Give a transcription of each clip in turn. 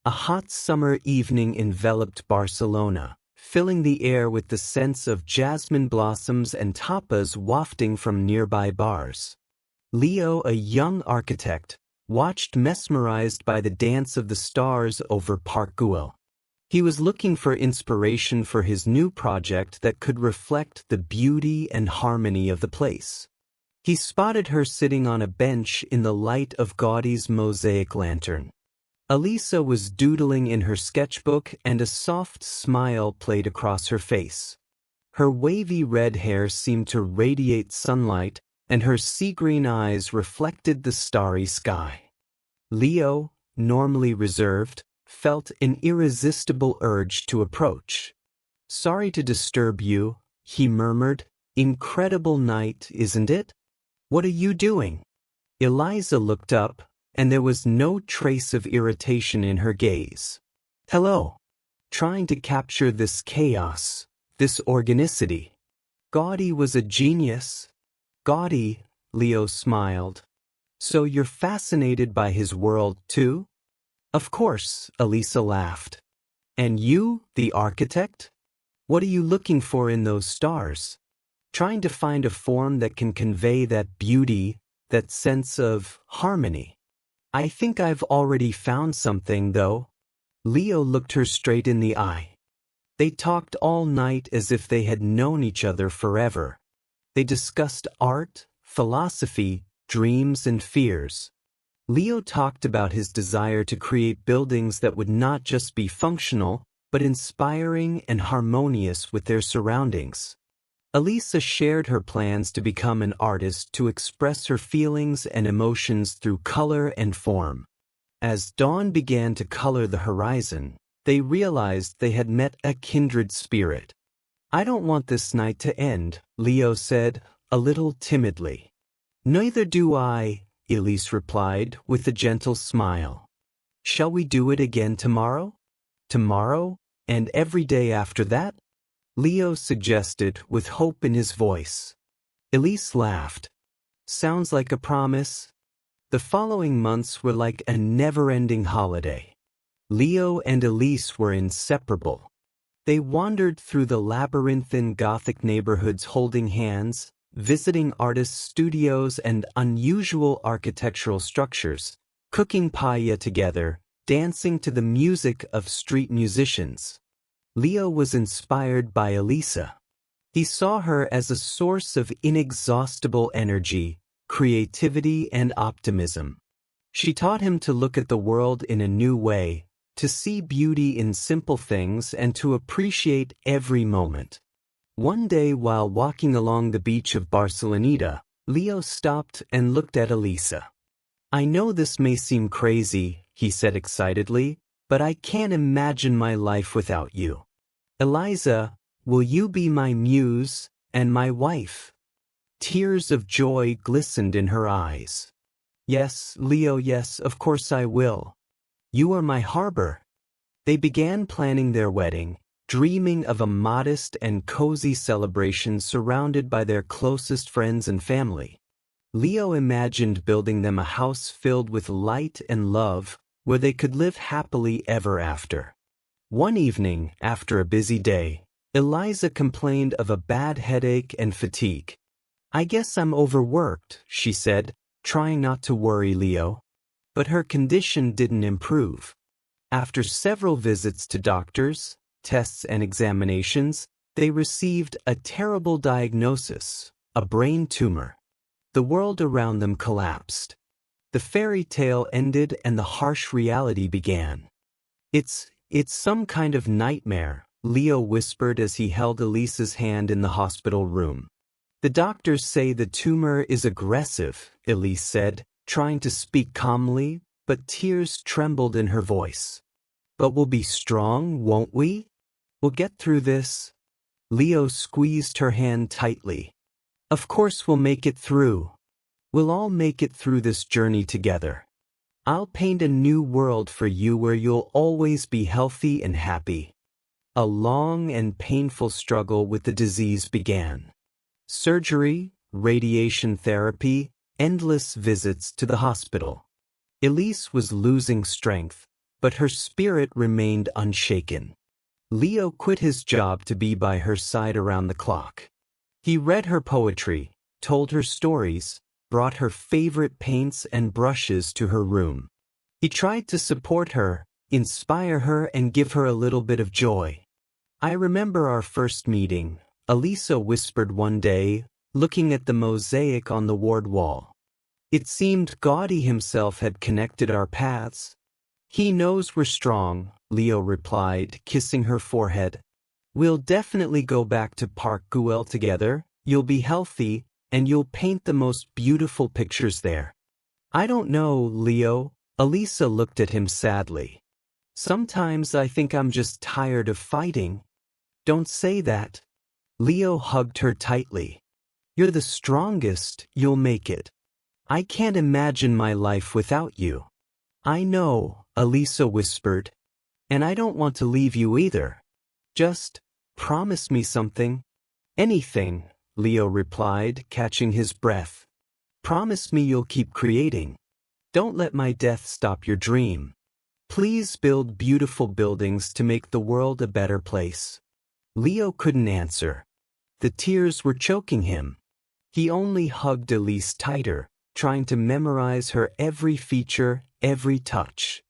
A hot summer evening enveloped Barcelona, filling the air with the scents of jasmine blossoms and tapas wafting from nearby bars. Leo, a young architect, watched mesmerized by the dance of the stars over Park Güell. He was looking for inspiration for his new project that could reflect the beauty and harmony of the place. He spotted her sitting on a bench in the light of Gaudi's mosaic lantern. Elisa was doodling in her sketchbook and a soft smile played across her face. Her wavy red hair seemed to radiate sunlight, and her sea-green eyes reflected the starry sky. Leo, normally reserved, felt an irresistible urge to approach. "Sorry to disturb you," he murmured. "Incredible night, isn't it? What are you doing?" Elisa looked up, and there was no trace of irritation in her gaze. "Hello. Trying to capture this chaos, this organicity. Gaudi was a genius." "Gaudi," Leo smiled. "So you're fascinated by his world, too?" "Of course," Elisa laughed. "And you, the architect? What are you looking for in those stars?" "Trying to find a form that can convey that beauty, that sense of harmony." "I think I've already found something, though." Leo looked her straight in the eye. They talked all night as if they had known each other forever. They discussed art, philosophy, dreams, and fears. Leo talked about his desire to create buildings that would not just be functional, but inspiring and harmonious with their surroundings. Elisa shared her plans to become an artist to express her feelings and emotions through color and form. As dawn began to color the horizon, they realized they had met a kindred spirit. "I don't want this night to end," Leo said, a little timidly. "Neither do I," Elise replied with a gentle smile. "Shall we do it again tomorrow? Tomorrow, and every day after that?" Leo suggested with hope in his voice. Elise laughed. "Sounds like a promise." The following months were like a never-ending holiday. Leo and Elise were inseparable. They wandered through the labyrinthine Gothic neighborhoods holding hands, visiting artists' studios and unusual architectural structures, cooking paella together, dancing to the music of street musicians. Leo was inspired by Elisa. He saw her as a source of inexhaustible energy, creativity, and optimism. She taught him to look at the world in a new way, to see beauty in simple things and to appreciate every moment. One day while walking along the beach of Barceloneta, Leo stopped and looked at Elisa. "I know this may seem crazy," he said excitedly, "but I can't imagine my life without you. Elisa, will you be my muse and my wife?" Tears of joy glistened in her eyes. "Yes, Leo, yes, of course I will. You are my harbor." They began planning their wedding, dreaming of a modest and cozy celebration surrounded by their closest friends and family. Leo imagined building them a house filled with light and love, where they could live happily ever after. One evening, after a busy day, Elisa complained of a bad headache and fatigue. "I guess I'm overworked," she said, trying not to worry Leo. But her condition didn't improve. After several visits to doctors, tests, and examinations, they received a terrible diagnosis, a brain tumor. The world around them collapsed. The fairy tale ended and the harsh reality began. It's some kind of nightmare," Leo whispered as he held Elisa's hand in the hospital room. "The doctors say the tumor is aggressive," Elise said, trying to speak calmly, but tears trembled in her voice. "But we'll be strong, won't we? We'll get through this." Leo squeezed her hand tightly. "Of course we'll make it through. We'll all make it through this journey together. I'll paint a new world for you where you'll always be healthy and happy." A long and painful struggle with the disease began. Surgery, radiation therapy, endless visits to the hospital. Elise was losing strength, but her spirit remained unshaken. Leo quit his job to be by her side around the clock. He read her poetry, told her stories, brought her favorite paints and brushes to her room. He tried to support her, inspire her, and give her a little bit of joy. "I remember our first meeting," Elisa whispered one day, looking at the mosaic on the ward wall. "It seemed God himself had connected our paths." "He knows we're strong," Leo replied, kissing her forehead. "We'll definitely go back to Park Güell together. You'll be healthy, and you'll paint the most beautiful pictures there." "I don't know, Leo." Elisa looked at him sadly. "Sometimes I think I'm just tired of fighting." "Don't say that." Leo hugged her tightly. "You're the strongest, you'll make it. I can't imagine my life without you." "I know," Elisa whispered. "And I don't want to leave you either. Just promise me something." "Anything," Leo replied, catching his breath. "Promise me you'll keep creating. Don't let my death stop your dream. Please build beautiful buildings to make the world a better place." Leo couldn't answer. The tears were choking him. He only hugged Elise tighter, trying to memorize her every feature, every touch.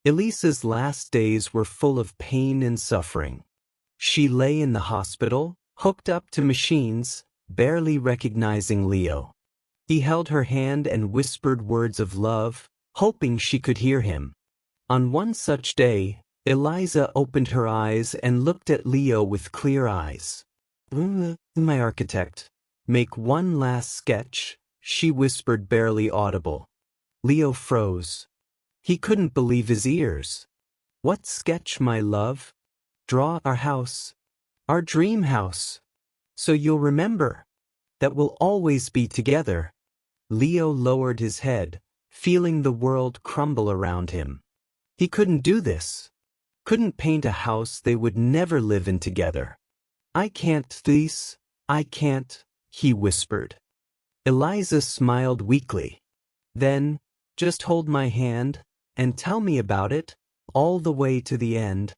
Elisa's last days were full of pain and suffering. She lay in the hospital, hooked up to machines, barely recognizing Leo. He held her hand and whispered words of love, hoping she could hear him. On one such day, Eliza opened her eyes and looked at Leo with clear eyes. "My architect, make one last sketch," she whispered, barely audible. Leo froze. He couldn't believe his ears. "What sketch, my love?" "Draw our house. Our dream house. So you'll remember. That we'll always be together." Leo lowered his head, feeling the world crumble around him. He couldn't do this. Couldn't paint a house they would never live in together. "I can't, Elise. I can't," he whispered. Eliza smiled weakly. "Then, just hold my hand, and tell me about it, all the way to the end."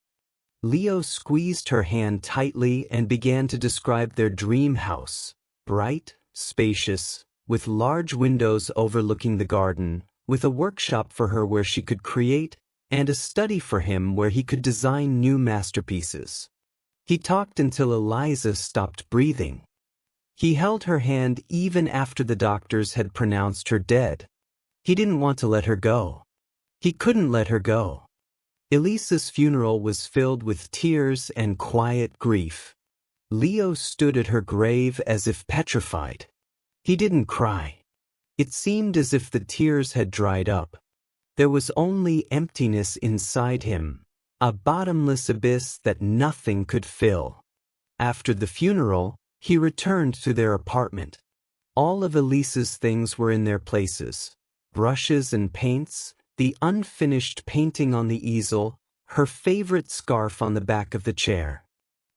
Leo squeezed her hand tightly and began to describe their dream house. Bright, spacious, with large windows overlooking the garden, with a workshop for her where she could create, and a study for him where he could design new masterpieces. He talked until Eliza stopped breathing. He held her hand even after the doctors had pronounced her dead. He didn't want to let her go. He couldn't let her go. Elisa's funeral was filled with tears and quiet grief. Leo stood at her grave as if petrified. He didn't cry. It seemed as if the tears had dried up. There was only emptiness inside him, a bottomless abyss that nothing could fill. After the funeral, he returned to their apartment. All of Elisa's things were in their places. Brushes and paints, the unfinished painting on the easel, her favorite scarf on the back of the chair.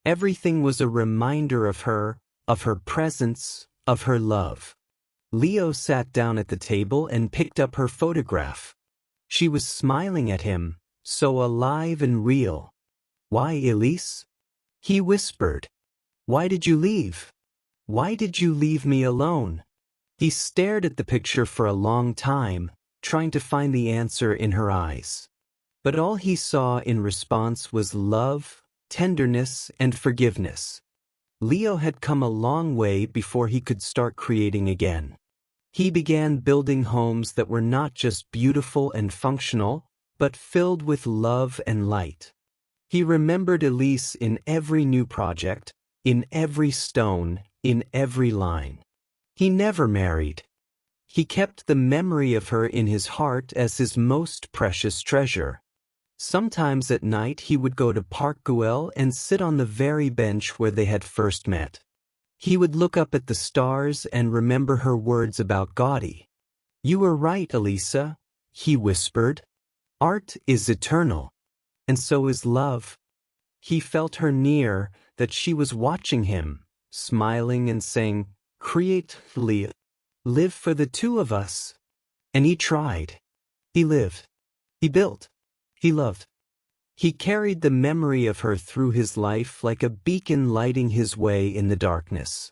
Everything was a reminder of her presence, of her love. Leo sat down at the table and picked up her photograph. She was smiling at him, so alive and real. "Why, Elise?" he whispered. "Why did you leave? Why did you leave me alone?" He stared at the picture for a long time, trying to find the answer in her eyes. But all he saw in response was love, tenderness, and forgiveness. Leo had come a long way before he could start creating again. He began building homes that were not just beautiful and functional, but filled with love and light. He remembered Elise in every new project, in every stone, in every line. He never married. He kept the memory of her in his heart as his most precious treasure. Sometimes at night he would go to Park Güell and sit on the very bench where they had first met. He would look up at the stars and remember her words about Gaudi. "You were right, Elisa," he whispered. "Art is eternal, and so is love." He felt her near, that she was watching him, smiling and saying, "Create, Leo. Live for the two of us." And he tried. He lived. He built. he loved. He carried the memory of her through his life like a beacon lighting his way in the darkness.